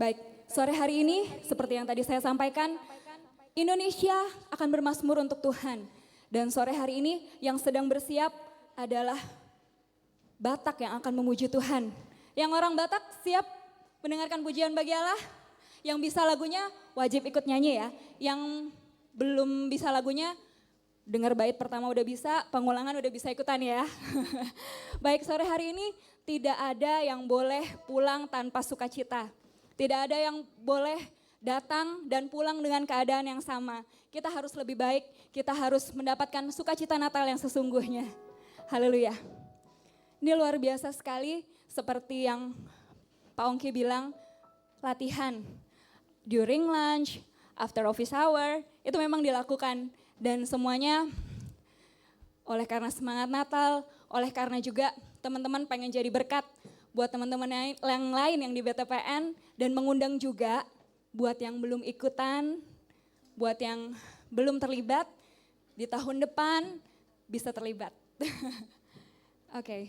Baik, sore hari ini seperti yang tadi saya sampaikan, Indonesia akan bermazmur untuk Tuhan. Dan sore hari ini yang sedang bersiap adalah Batak yang akan memuji Tuhan. Yang orang Batak siap mendengarkan pujian bagi Allah? Yang bisa lagunya wajib ikut nyanyi ya. Yang belum bisa lagunya, dengar bait pertama udah bisa, pengulangan udah bisa ikutan ya. Baik, sore hari ini tidak ada yang boleh pulang tanpa sukacita. Tidak ada yang boleh datang dan pulang dengan keadaan yang sama. Kita harus lebih baik, kita harus mendapatkan sukacita Natal yang sesungguhnya. Haleluya. Ini luar biasa sekali, seperti yang Pak Ongki bilang, latihan during lunch, after office hour, itu memang dilakukan. Dan semuanya oleh karena semangat Natal, oleh karena juga teman-teman pengen jadi berkat buat teman-teman yang lain yang di BTPN, dan mengundang juga buat yang belum ikutan, buat yang belum terlibat, di tahun depan bisa terlibat. Oke.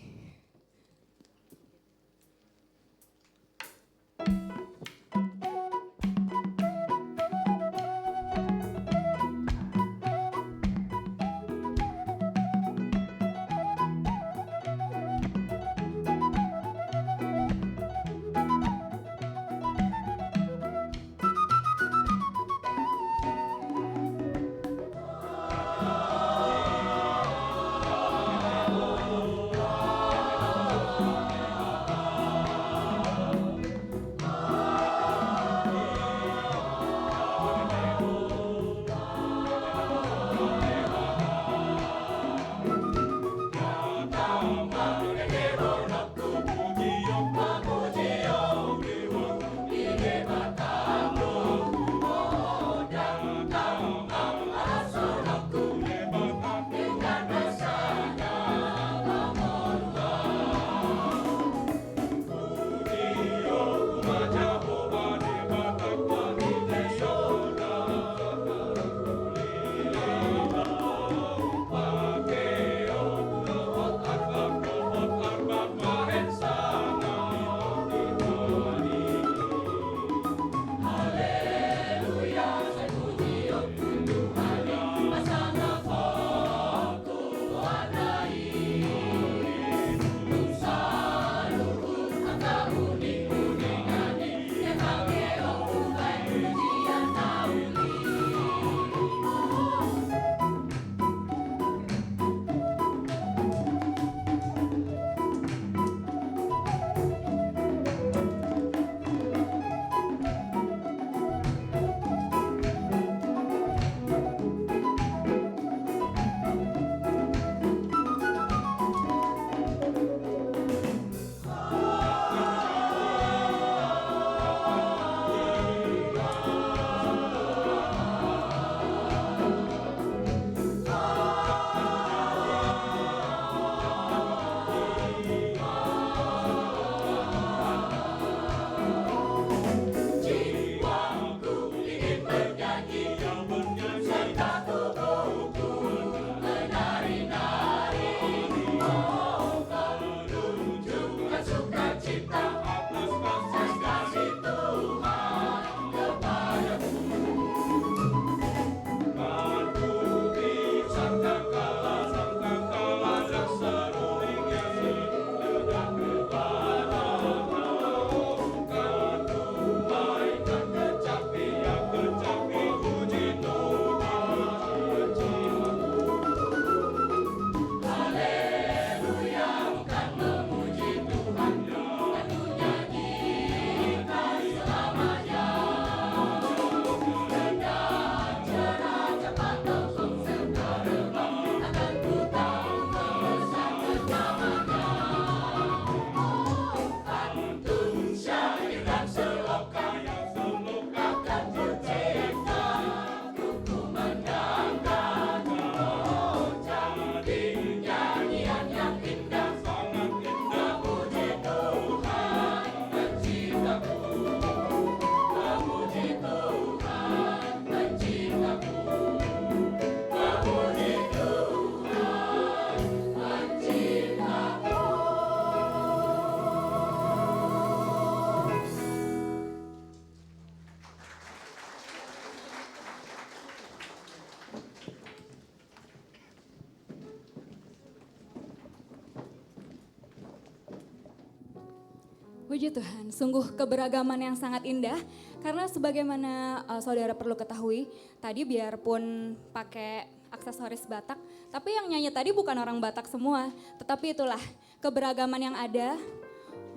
Puji Tuhan, sungguh keberagaman yang sangat indah. Karena sebagaimana saudara perlu ketahui, tadi biarpun pakai aksesoris Batak, tapi yang nyanyi tadi bukan orang Batak semua. Tetapi itulah keberagaman yang ada,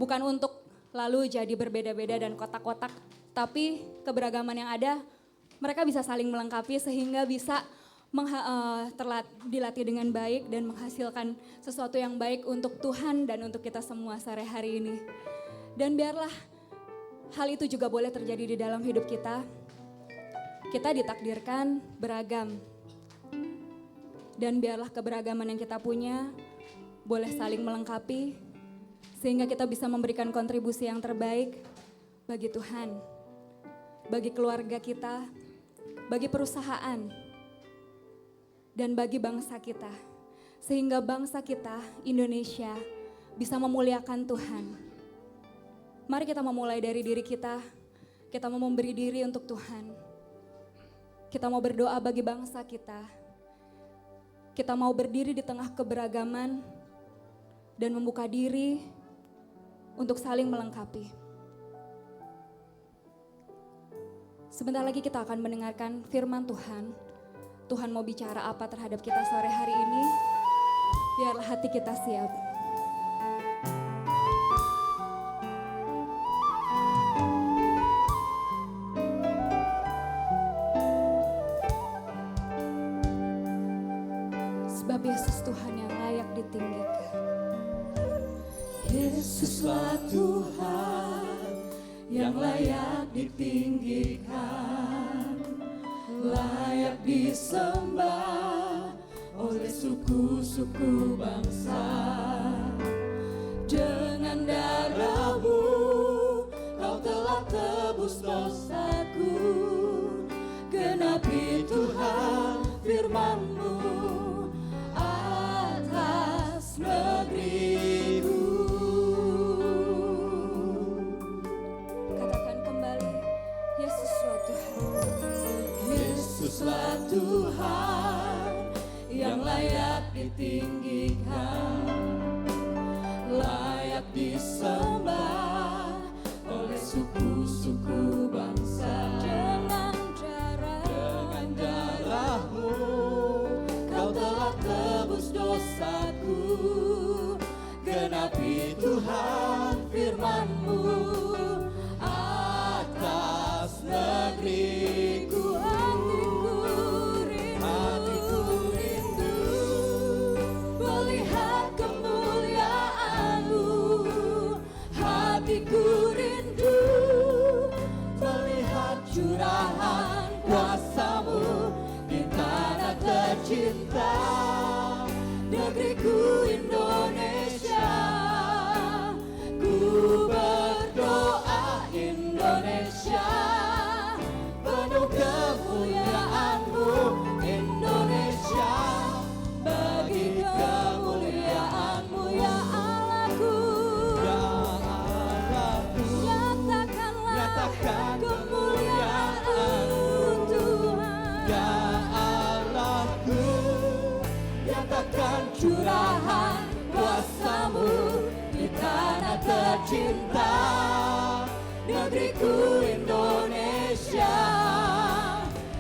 bukan untuk lalu jadi berbeda-beda dan kotak-kotak. Tapi keberagaman yang ada, mereka bisa saling melengkapi sehingga bisa dilatih dengan baik dan menghasilkan sesuatu yang baik untuk Tuhan dan untuk kita semua sehari-hari ini. Dan biarlah hal itu juga boleh terjadi di dalam hidup kita. Kita ditakdirkan beragam. Dan biarlah keberagaman yang kita punya boleh saling melengkapi sehingga kita bisa memberikan kontribusi yang terbaik bagi Tuhan, bagi keluarga kita, bagi perusahaan, dan bagi bangsa kita. Sehingga bangsa kita, Indonesia, bisa memuliakan Tuhan. Mari kita memulai dari diri kita mau memberi diri untuk Tuhan. Kita mau berdoa bagi bangsa kita. Kita mau berdiri di tengah keberagaman dan membuka diri untuk saling melengkapi. Sebentar lagi kita akan mendengarkan firman Tuhan. Tuhan mau bicara apa terhadap kita sore hari ini? Biarlah hati kita siap. Sebab Yesus Tuhan yang layak ditinggikan. Yesuslah Tuhan yang layak ditinggikan, layak disembah oleh suku-suku bangsa. Dengan darah-Mu Kau telah tebus dosaku, genapi Tuhan firman-Mu atas negeriku. Katakan kembali, Yesuslah Tuhan. Yesuslah Tuhan yang layak ditinggikan, layak disembah oleh suku-suku bangsa. Dengan darah-Mu Kau telah tebus dosaku, genapi Tuhan firman-Mu atas negeriku. Hatiku rindu melihat kemuliaan-Mu, hatiku rindu melihat curahan kuasa-Mu di tanah tercinta, negeriku Indonesia. Ku berdoa Indonesia, penuh kemuliaan-Mu Indonesia, bagi kemuliaan-Mu ya Allahku. Ya Allahku, nyatakan kemuliaan-Mu Tuhan. Ya Allahku, nyatakan curahan kuasa-Mu di tanah tercinta, negeriku Indonesia.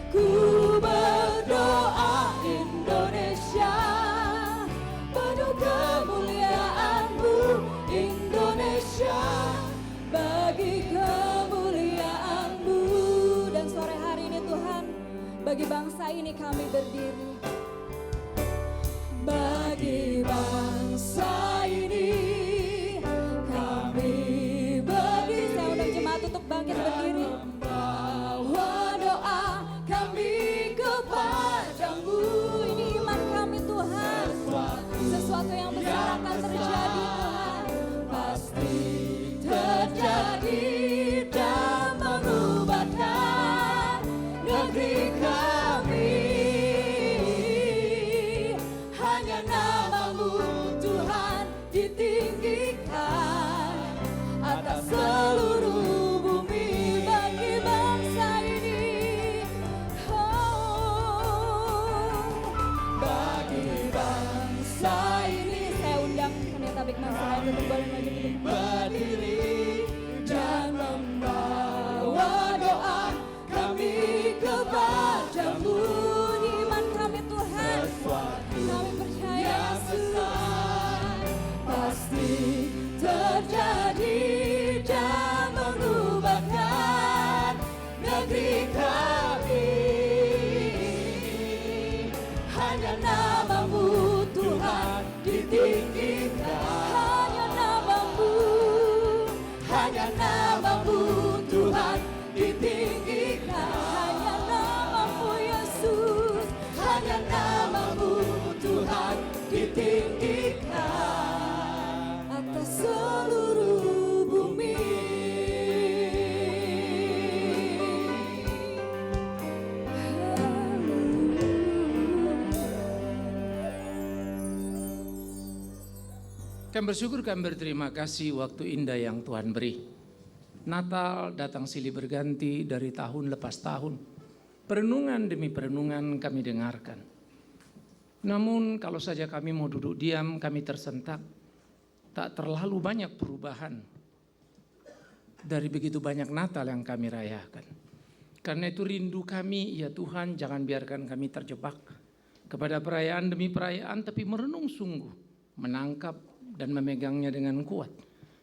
Ku berdoa Indonesia, penuh kemuliaan-Mu Indonesia, bagi kemuliaan-Mu. Dan sore hari ini Tuhan, bagi bangsa ini kami berdiri. Bagi bangsa ini kami berdiri. Saya undang jemaat untuk bangkit berdiri. Membawa doa kami kepada-Mu. Ini iman kami Tuhan. Sesuatu yang besar akan terjadi Tuhan. Pasti terjadi dan mengubahkan negeri kami. Hanya nama-Mu Kami bersyukur, kami berterima kasih waktu indah yang Tuhan beri. Natal datang silih berganti dari tahun lepas tahun. Perenungan demi perenungan kami dengarkan. Namun kalau saja kami mau duduk diam, kami tersentak. Tak terlalu banyak perubahan dari begitu banyak Natal yang kami rayakan. Karena itu rindu kami, ya Tuhan, jangan biarkan kami terjebak kepada perayaan demi perayaan, tapi merenung sungguh, menangkap dan memegangnya dengan kuat.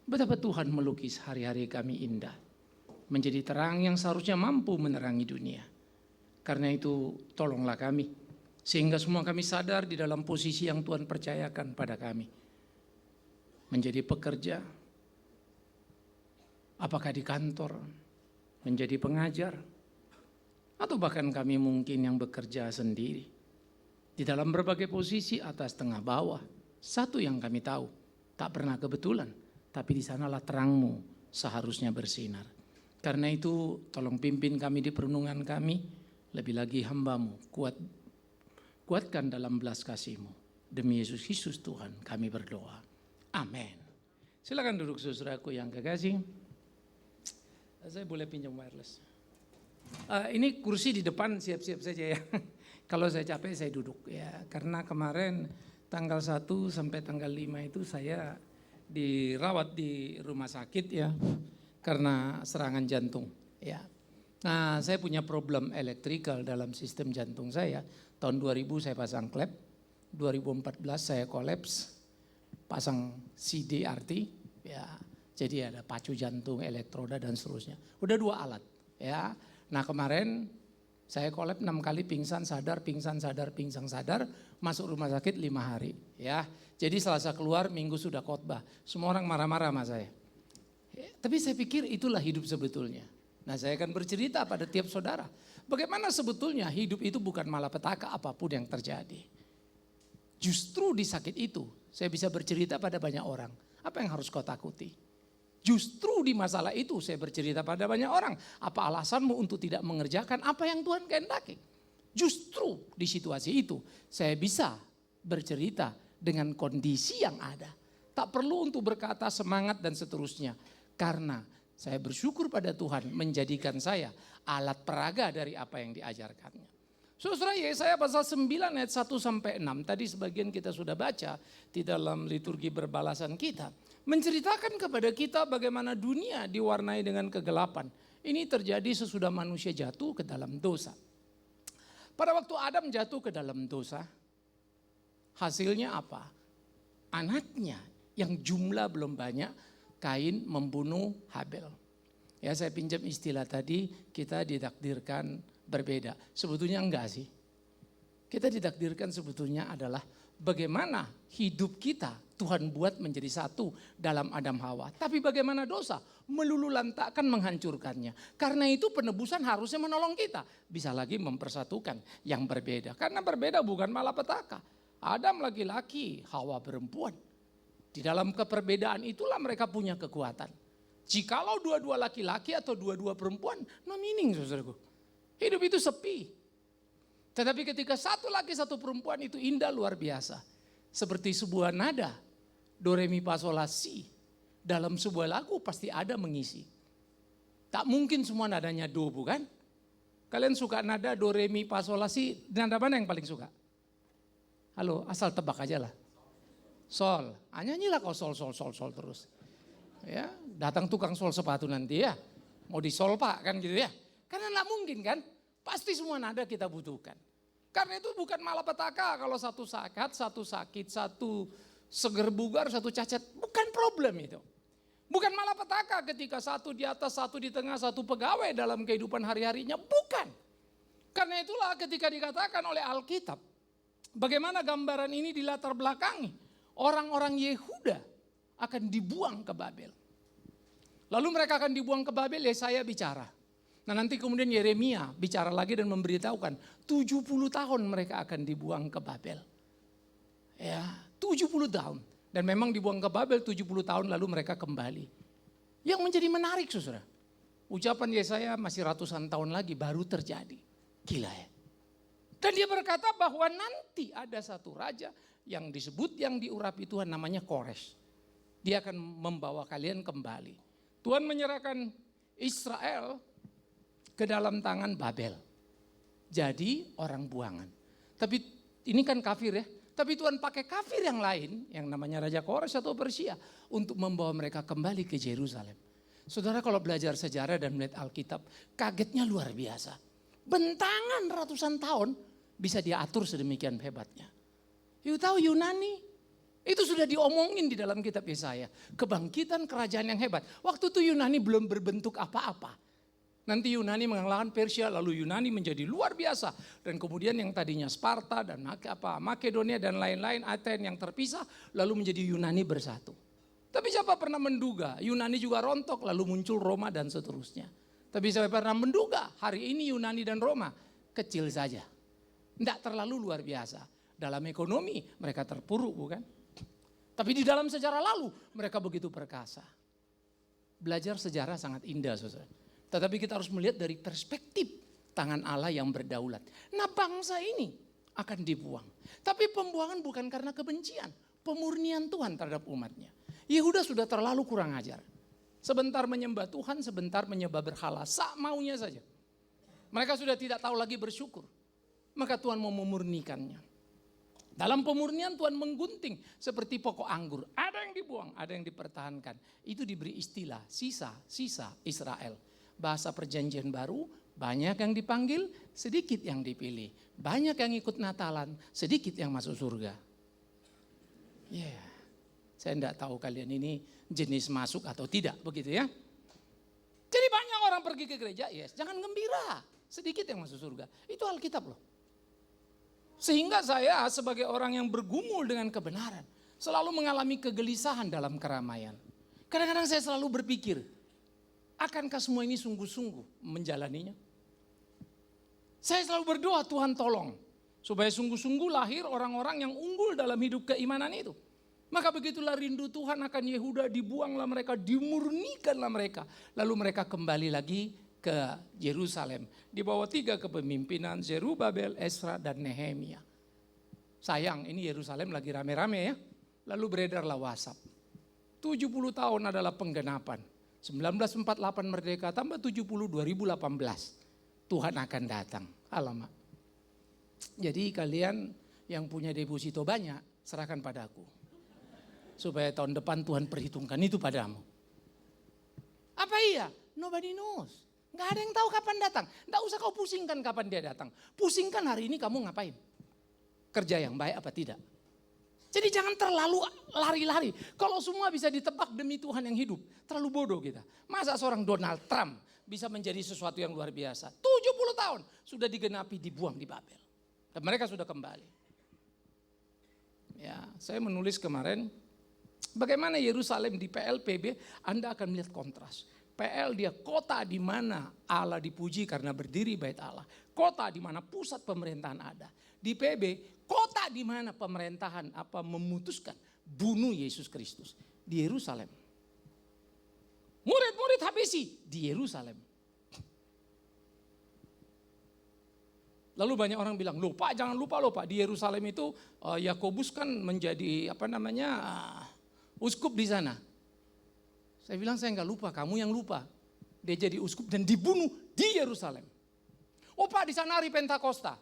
Betapa Tuhan melukis hari-hari kami indah, menjadi terang yang seharusnya mampu menerangi dunia. Karena itu tolonglah kami, sehingga semua kami sadar di dalam posisi yang Tuhan percayakan pada kami. Menjadi pekerja, apakah di kantor, menjadi pengajar, atau bahkan kami mungkin yang bekerja sendiri. Di dalam berbagai posisi atas tengah bawah, satu yang kami tahu, tak pernah kebetulan, tapi di sanalah terang-Mu seharusnya bersinar. Karena itu tolong pimpin kami di perenungan kami, lebih lagi hamba-Mu, kuatkan dalam belas kasih-Mu. Demi Yesus Kristus Tuhan kami berdoa. Amin. Silakan duduk saudaraku yang kekasih. Saya boleh pinjam wireless. Ini kursi di depan siap-siap saja ya. Kalau saya capek saya duduk ya. Karena kemarin tanggal 1 sampai tanggal 5 itu saya dirawat di rumah sakit ya. Karena serangan jantung ya. Nah saya punya problem elektrikal dalam sistem jantung saya. Tahun 2000 saya pasang klep. 2014 saya kolaps. Pasang CDRT ya. Jadi ada pacu jantung, elektroda dan seterusnya. Udah 2 alat ya. Nah kemarin saya kolaps 6 kali pingsan sadar, masuk rumah sakit 5 hari ya. Jadi Selasa keluar, Minggu sudah khotbah. Semua orang marah-marah sama saya. Tapi saya pikir itulah hidup sebetulnya. Nah saya akan bercerita pada tiap saudara. Bagaimana sebetulnya hidup itu bukan malapetaka apapun yang terjadi. Justru di sakit itu saya bisa bercerita pada banyak orang. Apa yang harus kau takuti? Justru di masalah itu saya bercerita pada banyak orang. Apa alasanmu untuk tidak mengerjakan apa yang Tuhan kehendaki? Justru di situasi itu saya bisa bercerita dengan kondisi yang ada. Tak perlu untuk berkata semangat dan seterusnya. Karena saya bersyukur pada Tuhan menjadikan saya alat peraga dari apa yang diajarkannya. Saudara, Yesaya pasal 9 ayat 1 sampai 6. Tadi sebagian kita sudah baca di dalam liturgi berbalasan kita. Menceritakan kepada kita bagaimana dunia diwarnai dengan kegelapan. Ini terjadi sesudah manusia jatuh ke dalam dosa. Pada waktu Adam jatuh ke dalam dosa, hasilnya apa? Anaknya yang jumlah belum banyak, Kain membunuh Habel. Ya saya pinjam istilah tadi, kita ditakdirkan berbeda. Sebetulnya enggak sih. Kita ditakdirkan sebetulnya adalah bagaimana hidup kita Tuhan buat menjadi satu dalam Adam Hawa. Tapi bagaimana dosa melululantakkan menghancurkannya. Karena itu penebusan harusnya menolong kita. Bisa lagi mempersatukan yang berbeda. Karena berbeda bukan malapetaka. Adam laki-laki, Hawa perempuan. Di dalam keperbedaan itulah mereka punya kekuatan. Jikalau dua-dua laki-laki atau dua-dua perempuan, no meaning saudaraku. Hidup itu sepi. Tetapi ketika satu laki satu perempuan itu indah luar biasa. Seperti sebuah nada. Do, re, mi, fa, sol, la, si. Dalam sebuah lagu pasti ada mengisi. Tak mungkin semua nadanya do bukan? Kalian suka nada do, re, mi, fa, sol, la, si. Nada mana yang paling suka? Halo, asal tebak aja lah. Sol. Nyanyilah kau sol terus. Ya, datang tukang sol sepatu nanti ya. Mau disol pak kan gitu ya. Karena enggak mungkin kan. Pasti semua nada kita butuhkan. Karena itu bukan malapetaka kalau satu sakit, satu seger bugar, satu cacat. Bukan problem itu. Bukan malapetaka ketika satu di atas, satu di tengah, satu pegawai dalam kehidupan hari-harinya. Bukan. Karena itulah ketika dikatakan oleh Alkitab. Bagaimana gambaran ini dilatar belakangi. Orang-orang Yehuda akan dibuang ke Babel. Lalu mereka akan dibuang ke Babel, Yesaya bicara. Nah nanti kemudian Yeremia bicara lagi dan memberitahukan 70 tahun mereka akan dibuang ke Babel. Ya, 70 tahun. Dan memang dibuang ke Babel 70 tahun lalu mereka kembali. Yang menjadi menarik saudara. Ucapan Yesaya masih ratusan tahun lagi baru terjadi. Gila ya. Dan dia berkata bahwa nanti ada satu raja yang disebut yang diurapi Tuhan namanya Kores. Dia akan membawa kalian kembali. Tuhan menyerahkan Israel ke dalam tangan Babel. Jadi orang buangan. Tapi ini kan kafir ya. Tapi Tuhan pakai kafir yang lain, yang namanya Raja Kores atau Persia, untuk membawa mereka kembali ke Yerusalem. Saudara kalau belajar sejarah dan melihat Alkitab, kagetnya luar biasa. Bentangan ratusan tahun bisa diatur sedemikian hebatnya. You tahu Yunani, itu sudah diomongin di dalam kitab Yesaya. Kebangkitan kerajaan yang hebat. Waktu itu Yunani belum berbentuk apa-apa. Nanti Yunani mengalahkan Persia, lalu Yunani menjadi luar biasa. Dan kemudian yang tadinya Sparta dan Makedonia dan lain-lain, Aten yang terpisah, lalu menjadi Yunani bersatu. Tapi siapa pernah menduga Yunani juga rontok, lalu muncul Roma dan seterusnya. Tapi siapa pernah menduga hari ini Yunani dan Roma kecil saja. Tidak terlalu luar biasa. Dalam ekonomi mereka terpuruk bukan? Tapi di dalam sejarah lalu mereka begitu perkasa. Belajar sejarah sangat indah saudara. Tetapi kita harus melihat dari perspektif tangan Allah yang berdaulat. Nah bangsa ini akan dibuang. Tapi pembuangan bukan karena kebencian. Pemurnian Tuhan terhadap umatnya. Yehuda sudah terlalu kurang ajar. Sebentar menyembah Tuhan, sebentar menyembah berhala. Sak maunya saja. Mereka sudah tidak tahu lagi bersyukur. Maka Tuhan mau memurnikannya. Dalam pemurnian Tuhan menggunting seperti pokok anggur. Ada yang dibuang, ada yang dipertahankan. Itu diberi istilah sisa Israel. Bahasa perjanjian baru, banyak yang dipanggil, sedikit yang dipilih. Banyak yang ikut Natalan, sedikit yang masuk surga. Saya tidak tahu kalian ini jenis masuk atau tidak, begitu ya. Jadi banyak orang pergi ke gereja, jangan gembira. Sedikit yang masuk surga. Itu Alkitab loh. Sehingga saya sebagai orang yang bergumul dengan kebenaran, selalu mengalami kegelisahan dalam keramaian. Kadang-kadang saya selalu berpikir, akankah semua ini sungguh-sungguh menjalaninya? Saya selalu berdoa Tuhan tolong, supaya sungguh-sungguh lahir orang-orang yang unggul dalam hidup keimanan itu. Maka begitulah rindu Tuhan akan Yehuda, dibuanglah mereka, dimurnikanlah mereka. Lalu mereka kembali lagi ke Yerusalem. Di bawah 3 kepemimpinan Zerubabel, Esra dan Nehemia. Sayang ini Yerusalem lagi rame-rame ya. Lalu beredarlah WhatsApp. 70 tahun adalah penggenapan. 1948 merdeka tambah 70 2018. Tuhan akan datang. Alamak. Jadi kalian yang punya deposito banyak serahkan padaku. Supaya tahun depan Tuhan perhitungkan itu padamu. Apa iya? Nobody knows. Gak ada yang tahu kapan datang. Gak usah kau pusingkan kapan dia datang. Pusingkan hari ini kamu ngapain. Kerja yang baik apa tidak. Jadi jangan terlalu lari-lari. Kalau semua bisa ditebak demi Tuhan yang hidup. Terlalu bodoh kita. Masa seorang Donald Trump bisa menjadi sesuatu yang luar biasa. 70 tahun sudah digenapi dibuang di Babel. Dan mereka sudah kembali. Ya, saya menulis kemarin. Bagaimana Yerusalem di PLPB Anda akan melihat kontras. PL dia kota di mana Allah dipuji karena berdiri bait Allah. Kota di mana pusat pemerintahan ada. Di PB, kota di mana pemerintahan memutuskan bunuh Yesus Kristus. Di Yerusalem. Murid-murid habisi di Yerusalem. Lalu banyak orang bilang, loh Pak jangan lupa loh Pak, di Yerusalem itu Yakobus kan menjadi uskup di sana. Saya bilang saya enggak lupa, kamu yang lupa. Dia jadi uskup dan dibunuh di Yerusalem. Oh Pak di sana hari Pentakosta.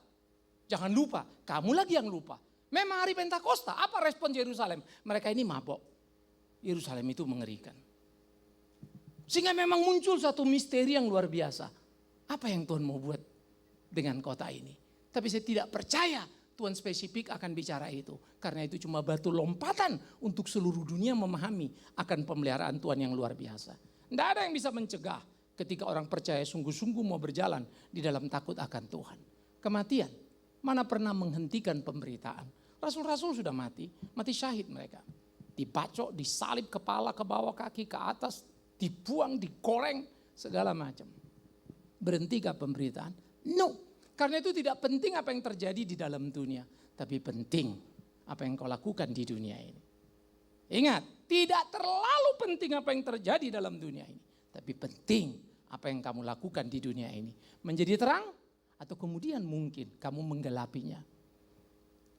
Jangan lupa, kamu lagi yang lupa. Memang hari Pentakosta, apa respon Yerusalem? Mereka ini mabok. Yerusalem itu mengerikan. Sehingga memang muncul satu misteri yang luar biasa. Apa yang Tuhan mau buat dengan kota ini? Tapi saya tidak percaya Tuhan spesifik akan bicara itu. Karena itu cuma batu lompatan untuk seluruh dunia memahami akan pemeliharaan Tuhan yang luar biasa. Tidak ada yang bisa mencegah ketika orang percaya sungguh-sungguh mau berjalan di dalam takut akan Tuhan. Kematian, mana pernah menghentikan pemberitaan. Rasul-rasul sudah mati syahid mereka. Dibacok, disalib kepala, ke bawah kaki, ke atas, dibuang, digoreng, segala macam. Berhentikah pemberitaan? No. Karena itu tidak penting apa yang terjadi di dalam dunia. Tapi penting apa yang kau lakukan di dunia ini. Ingat, tidak terlalu penting apa yang terjadi dalam dunia ini. Tapi penting apa yang kamu lakukan di dunia ini. Menjadi terang atau kemudian mungkin kamu menggelapinya.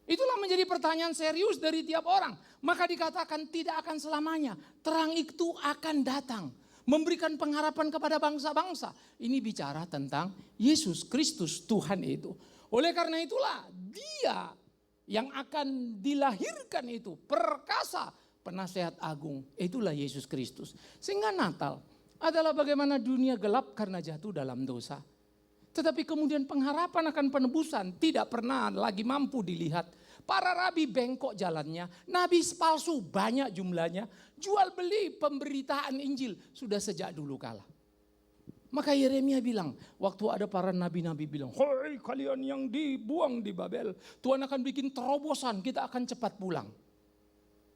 Itulah menjadi pertanyaan serius dari tiap orang. Maka dikatakan tidak akan selamanya. Terang itu akan datang. Memberikan pengharapan kepada bangsa-bangsa. Ini bicara tentang Yesus Kristus Tuhan itu. Oleh karena itulah dia yang akan dilahirkan itu. Perkasa penasehat agung. Itulah Yesus Kristus. Sehingga Natal adalah bagaimana dunia gelap karena jatuh dalam dosa. Tetapi kemudian pengharapan akan penebusan tidak pernah lagi mampu dilihat. Para rabi bengkok jalannya, nabi palsu banyak jumlahnya, jual beli pemberitaan Injil sudah sejak dulu kala. Maka Yeremia bilang, waktu ada para nabi-nabi bilang, "Hei kalian yang dibuang di Babel, Tuhan akan bikin terobosan, kita akan cepat pulang."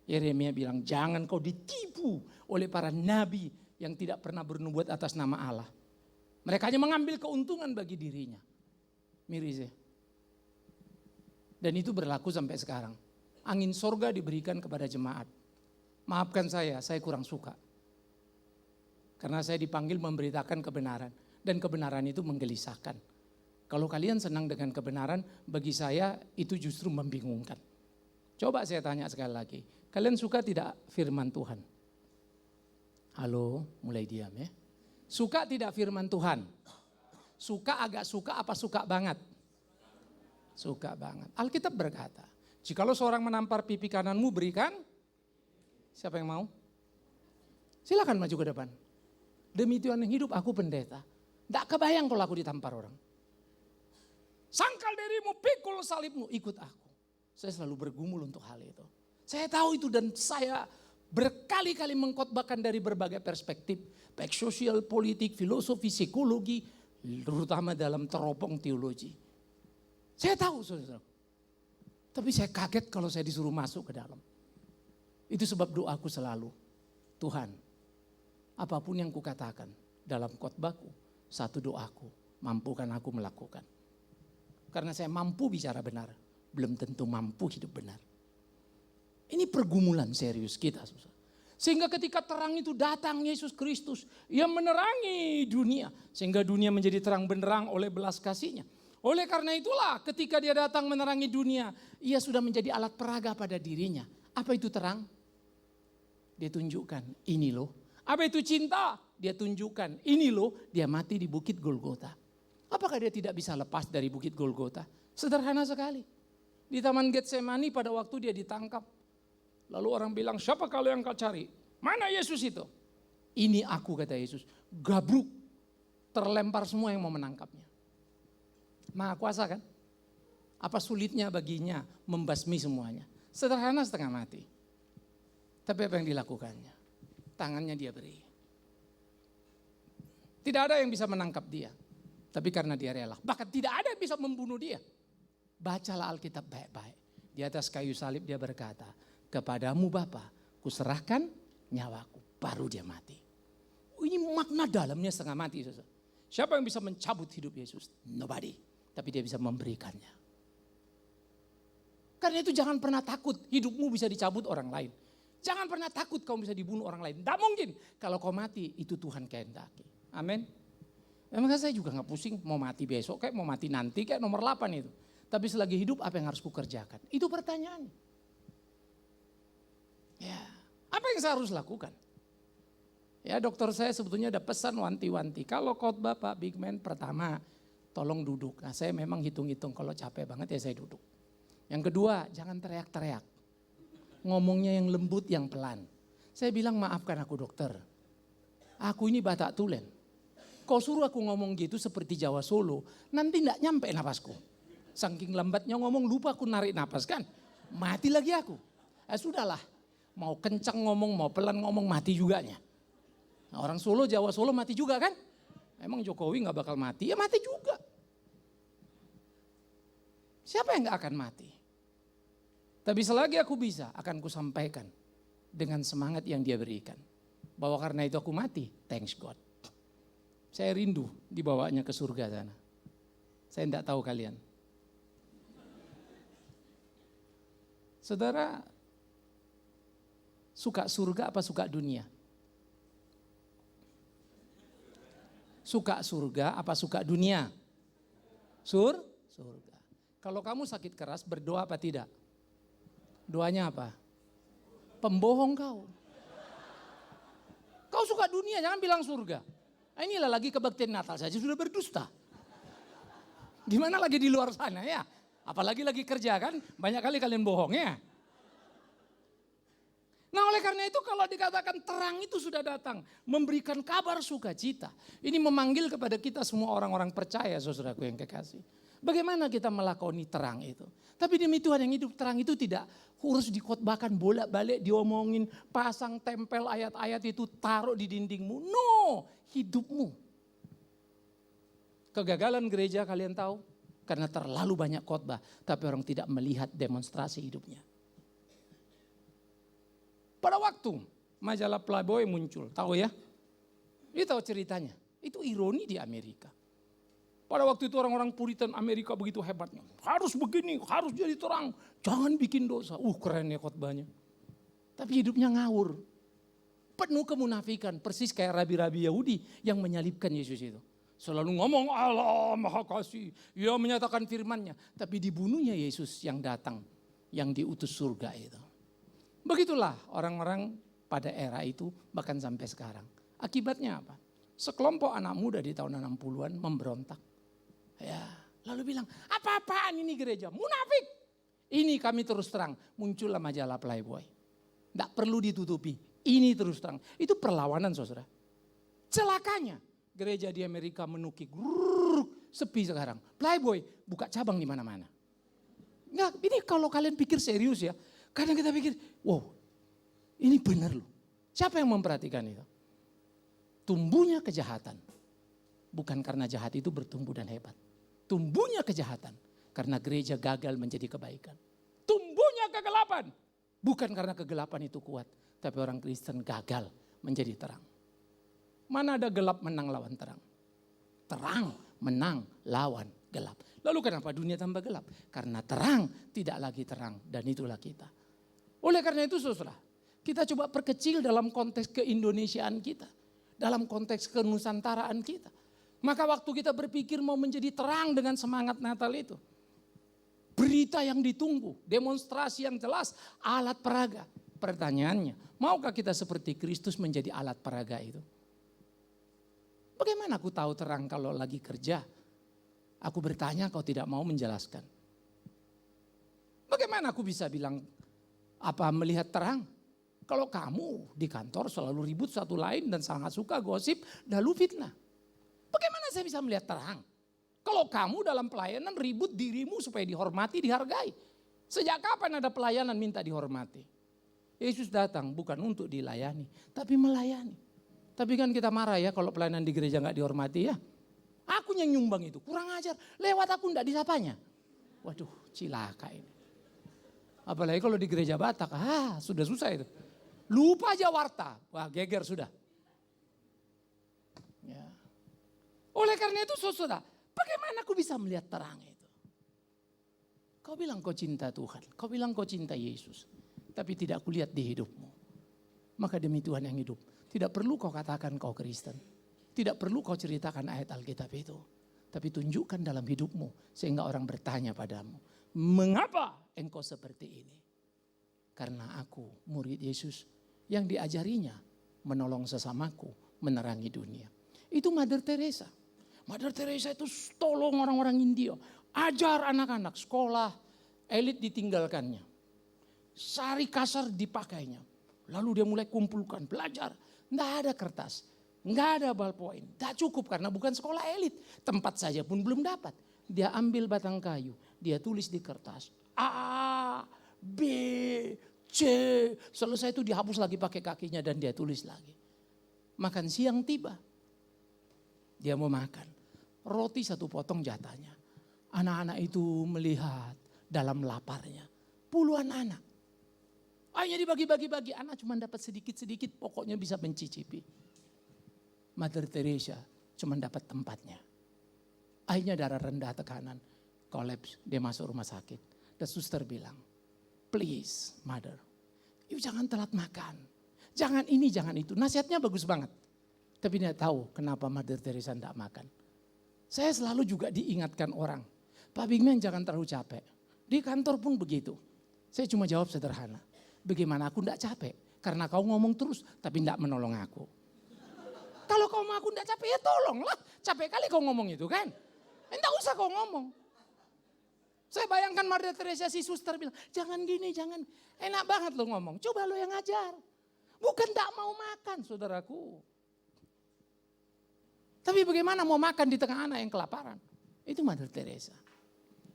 Yeremia bilang, jangan kau ditipu oleh para nabi yang tidak pernah bernubuat atas nama Allah. Mereka hanya mengambil keuntungan bagi dirinya. Miris ya. Dan itu berlaku sampai sekarang. Angin sorga diberikan kepada jemaat. Maafkan saya kurang suka. Karena saya dipanggil memberitakan kebenaran. Dan kebenaran itu menggelisahkan. Kalau kalian senang dengan kebenaran, bagi saya itu justru membingungkan. Coba saya tanya sekali lagi. Kalian suka tidak firman Tuhan? Halo, mulai diam ya. Suka tidak firman Tuhan? Suka, agak suka, apa suka banget? Suka banget. Alkitab berkata, jikalau seorang menampar pipi kananmu berikan, siapa yang mau? Silakan maju ke depan. Demi Tuhan yang hidup aku pendeta. Tidak kebayang kalau aku ditampar orang. Sangkal dirimu, pikul salibmu, ikut aku. Saya selalu bergumul untuk hal itu. Saya tahu itu dan saya berkali-kali mengkhotbahkan dari berbagai perspektif. Baik sosial, politik, filosofi, psikologi, terutama dalam teropong teologi. Saya tahu saudara. Tapi saya kaget kalau saya disuruh masuk ke dalam. Itu sebab doaku selalu. Tuhan, apapun yang kukatakan dalam khotbahku, satu doaku, mampukan aku melakukan. Karena saya mampu bicara benar, belum tentu mampu hidup benar. Ini pergumulan serius kita. Sehingga ketika terang itu datang Yesus Kristus yang menerangi dunia. Sehingga dunia menjadi terang benderang oleh belas kasihnya. Oleh karena itulah ketika dia datang menerangi dunia. Ia sudah menjadi alat peraga pada dirinya. Apa itu terang? Dia tunjukkan ini loh. Apa itu cinta? Dia tunjukkan ini loh. Dia mati di bukit Golgota. Apakah dia tidak bisa lepas dari bukit Golgota? Sederhana sekali. Di Taman Getsemani pada waktu dia ditangkap. Lalu orang bilang, siapa kalau yang kau cari? Mana Yesus itu? Ini aku, kata Yesus. Gabruk, terlempar semua yang mau menangkapnya. Maha kuasa kan? Apa sulitnya baginya membasmi semuanya? Sederhana setengah mati. Tapi apa yang dilakukannya? Tangannya dia beri. Tidak ada yang bisa menangkap dia. Tapi karena dia rela. Bahkan tidak ada yang bisa membunuh dia. Bacalah Alkitab baik-baik. Di atas kayu salib dia berkata, kepadamu Bapa, kuserahkan nyawaku. Baru dia mati. Ini makna dalamnya setengah mati. Siapa yang bisa mencabut hidup Yesus? Nobody. Tapi dia bisa memberikannya. Karena itu jangan pernah takut hidupmu bisa dicabut orang lain. Jangan pernah takut kau bisa dibunuh orang lain. Tidak mungkin. Kalau kau mati itu Tuhan kehendaki. Amin. Memang saya juga gak pusing mau mati besok kayak mau mati nanti kayak nomor 8 itu. Tapi selagi hidup apa yang harus kukerjakan? Itu pertanyaannya. Ya, apa yang saya harus lakukan? Ya dokter saya sebetulnya ada pesan wanti-wanti. Kalau khotbah Pak Big Man pertama tolong duduk. Nah saya memang hitung-hitung kalau capek banget ya saya duduk. Yang kedua jangan teriak-teriak. Ngomongnya yang lembut yang pelan. Saya bilang maafkan aku dokter. Aku ini Batak Tulen. Kau suruh aku ngomong gitu seperti Jawa Solo. Nanti gak nyampe napasku. Saking lambatnya ngomong lupa aku narik napas kan. Mati lagi aku. Sudahlah. Mau kencang ngomong, mau pelan ngomong, mati juganya. Nah, orang Solo, Jawa Solo mati juga kan? Emang Jokowi gak bakal mati? Ya mati juga. Siapa yang gak akan mati? Tapi selagi aku bisa, akan kusampaikan dengan semangat yang dia berikan. Bahwa karena itu aku mati, thanks God. Saya rindu dibawanya ke surga sana. Saya tidak tahu kalian. Saudara, suka surga apa suka dunia? Suka surga apa suka dunia? Surga. Kalau kamu sakit keras berdoa apa tidak? Doanya apa? Pembohong kau. Kau suka dunia, jangan bilang surga. Nah, inilah lagi kebaktian Natal saja sudah berdusta. Gimana lagi di luar sana ya? Apalagi lagi kerja kan, banyak kali kalian bohong ya. Nah oleh karena itu kalau dikatakan terang itu sudah datang. Memberikan kabar sukacita. Ini memanggil kepada kita semua orang-orang percaya saudaraku yang kekasih. Bagaimana kita melakoni terang itu. Tapi demi Tuhan yang hidup terang itu tidak harus dikhotbahkan bolak-balik diomongin. Pasang tempel ayat-ayat itu taruh di dindingmu. No, hidupmu. Kegagalan gereja kalian tahu. Karena terlalu banyak khotbah. Tapi orang tidak melihat demonstrasi hidupnya. Pada waktu majalah Playboy muncul, tahu ya? Ini tahu ceritanya. Itu ironi di Amerika. Pada waktu itu orang-orang Puritan Amerika begitu hebatnya. Harus begini, harus jadi terang. Jangan bikin dosa. Keren ya khotbahnya. Tapi hidupnya ngawur. Penuh kemunafikan. Persis kayak rabi-rabi Yahudi yang menyalibkan Yesus itu. Selalu ngomong Allah Maha Kasih. Ia menyatakan firman-Nya. Tapi dibunuhnya Yesus yang datang. Yang diutus surga itu. Begitulah orang-orang pada era itu bahkan sampai sekarang. Akibatnya apa? Sekelompok anak muda di tahun 60-an memberontak. Ya, lalu bilang, apa-apaan ini gereja? Munafik. Ini kami terus terang. Muncullah majalah Playboy. Tidak perlu ditutupi. Ini terus terang. Itu perlawanan saudara. Celakanya gereja di Amerika menukik. Sepi sekarang. Playboy buka cabang di mana-mana. Nggak, ini kalau kalian pikir serius ya. Kadang kita pikir, wow ini benar loh. Siapa yang memperhatikan itu? Tumbuhnya kejahatan. Bukan karena jahat itu bertumbuh dan hebat. Tumbuhnya kejahatan. Karena gereja gagal menjadi kebaikan. Tumbuhnya kegelapan. Bukan karena kegelapan itu kuat. Tapi orang Kristen gagal menjadi terang. Mana ada gelap menang lawan terang? Terang menang lawan gelap. Lalu kenapa dunia tambah gelap? Karena terang tidak lagi terang. Dan itulah kita. Oleh karena itu saudara, kita coba perkecil dalam konteks keindonesiaan kita. Dalam konteks kenusantaraan kita. Maka waktu kita berpikir mau menjadi terang dengan semangat Natal itu. Berita yang ditunggu, demonstrasi yang jelas, alat peraga. Pertanyaannya, maukah kita seperti Kristus menjadi alat peraga itu? Bagaimana aku tahu terang kalau lagi kerja? Aku bertanya kau tidak mau menjelaskan. Bagaimana aku bisa bilang apa melihat terang? Kalau kamu di kantor selalu ribut satu lain dan sangat suka gosip lalu fitnah. Bagaimana saya bisa melihat terang? Kalau kamu dalam pelayanan ribut dirimu supaya dihormati, dihargai. Sejak kapan ada pelayanan minta dihormati? Yesus datang bukan untuk dilayani, tapi melayani. Tapi kan kita marah ya kalau pelayanan di gereja gak dihormati ya. Aku yang nyumbang itu, kurang ajar. Lewat aku gak disapanya. Waduh cilaka ini. Apalagi kalau di gereja Batak, sudah susah itu. Lupa aja warta, wah geger sudah. Ya. Oleh karena itu saudara, bagaimana aku bisa melihat terang itu? Kau bilang kau cinta Tuhan, kau bilang kau cinta Yesus. Tapi tidak kulihat di hidupmu. Maka demi Tuhan yang hidup, tidak perlu kau katakan kau Kristen. Tidak perlu kau ceritakan ayat Alkitab itu. Tapi tunjukkan dalam hidupmu sehingga orang bertanya padamu. Mengapa engkau seperti ini? Karena aku murid Yesus yang diajarinya menolong sesamaku menerangi dunia. Itu Mother Teresa. Mother Teresa itu tolong orang-orang India. Ajar anak-anak sekolah elit ditinggalkannya. Sari kasar dipakainya. Lalu dia mulai kumpulkan belajar. Nggak ada kertas. Nggak ada ballpoint. Nggak cukup karena bukan sekolah elit. Tempat saja pun belum dapat. Dia ambil batang kayu. Dia tulis di kertas. A, B, C. Selesai itu dihapus lagi pakai kakinya dan dia tulis lagi. Makan siang tiba. Dia mau makan. Roti satu potong jatahnya. Anak-anak itu melihat dalam laparnya. Puluhan anak. Akhirnya dibagi-bagi-bagi. Anak cuma dapat sedikit-sedikit pokoknya bisa mencicipi. Mother Teresa cuma dapat tempatnya. Akhirnya darah rendah tekanan. Kolaps, dia masuk rumah sakit. Dan suster bilang, please mother, you jangan telat makan. Jangan ini, jangan itu. Nasihatnya bagus banget. Tapi dia tahu kenapa Mother Teresa tidak makan. Saya selalu juga diingatkan orang. Pak Bigman jangan terlalu capek. Di kantor pun begitu. Saya cuma jawab sederhana. Bagaimana aku tidak capek? Karena kau ngomong terus tapi tidak menolong aku. Kalau kau mau aku tidak capek ya tolonglah. Capek kali kau ngomong itu kan. Tidak usah kau ngomong. Saya bayangkan Mother Teresa si suster bilang, jangan gini, jangan. Enak banget lo ngomong, coba lo yang ngajar. Bukan tidak mau makan saudaraku. Tapi bagaimana mau makan di tengah anak yang kelaparan? Itu Mother Teresa.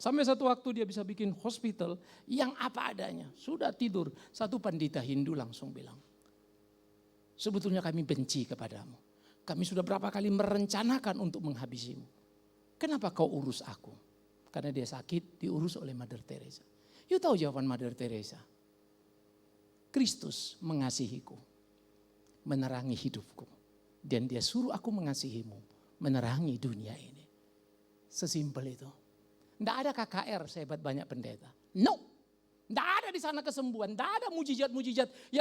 Sampai satu waktu dia bisa bikin hospital yang apa adanya. Sudah tidur, satu pandita Hindu langsung bilang, sebetulnya kami benci kepadamu. Kami sudah berapa kali merencanakan untuk menghabisimu. Kenapa kau urus aku? Karena dia sakit, diurus oleh Mother Teresa. You tahu jawaban Mother Teresa? Kristus mengasihiku, menerangi hidupku. Dan dia suruh aku mengasihimu, menerangi dunia ini. Sesimpel itu. Tidak ada KKR sehebat banyak pendeta. No. Tidak ada di sana kesembuhan. Tidak ada mujizat-mujizat yang